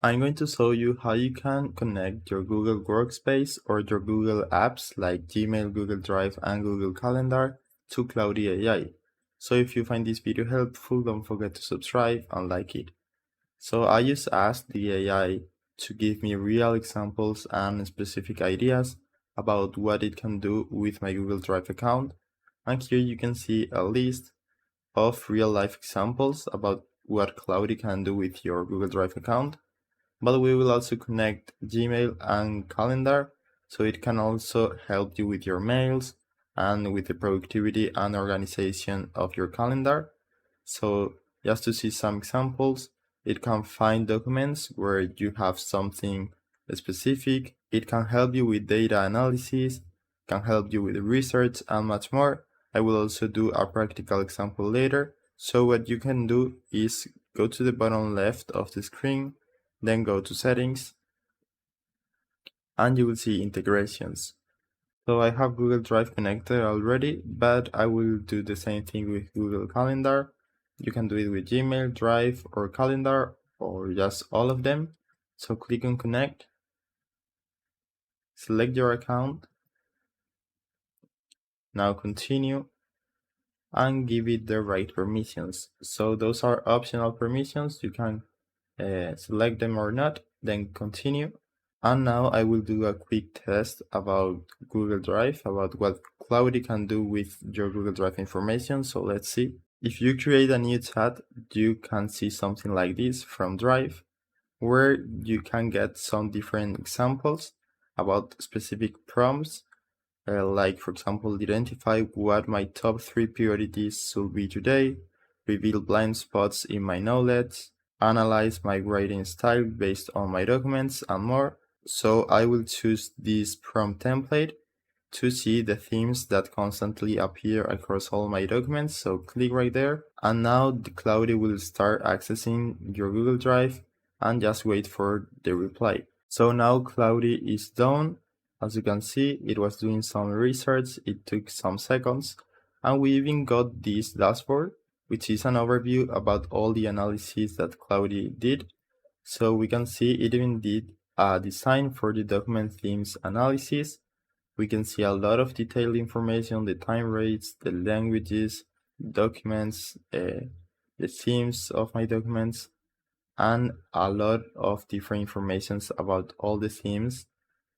I'm going to show you how you can connect your Google Workspace or your Google apps like Gmail, Google Drive, and Google Calendar to Claude.ai. So if you find this video helpful, don't forget to subscribe and like it. So I just asked the AI to give me real examples and specific ideas about what it can do with my Google Drive account. And here you can see a list of real life examples about what Claude can do with your Google Drive account. But we will also connect Gmail and Calendar, so it can also help you with your mails and with the productivity and organization of your calendar. So just to see some examples, it can find documents where you have something specific. It can help you with data analysis, can help you with research and much more. I will also do a practical example later. So what you can do is go to the bottom left of the screen, then go to settings, and you will see integrations. So I have Google Drive connected already, but I will do the same thing with Google Calendar. You can do it with Gmail, Drive, or Calendar, or just all of them. So click on connect, select your account, now continue, and give it the right permissions. So those are optional permissions, you can select them or not, then continue. And now I will do a quick test about Google Drive, about what Claude can do with your Google Drive information. So let's see. If you create a new chat, you can see something like this from Drive, where you can get some different examples about specific prompts, like for example, identify what my top 3 priorities should be today, reveal blind spots in my knowledge, analyze my writing style based on my documents, and more. So I will choose this prompt template to see the themes that constantly appear across all my documents. So click right there. And now the Claude will start accessing your Google Drive, and just wait for the reply. So now Claude is done. As you can see, it was doing some research. It took some seconds. And we even got this dashboard, which is an overview about all the analysis that Claude did. So we can see it even did a design for the document themes analysis. We can see a lot of detailed information, the time rates, the languages, documents, the themes of my documents, and a lot of different informations about all the themes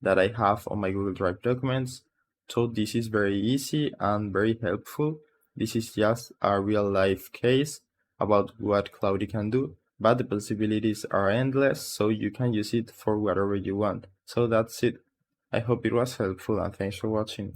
that I have on my Google Drive documents. So this is very easy and very helpful. This is just a real life case about what Claude can do, but the possibilities are endless, so you can use it for whatever you want. So that's it. I hope it was helpful, and thanks for watching.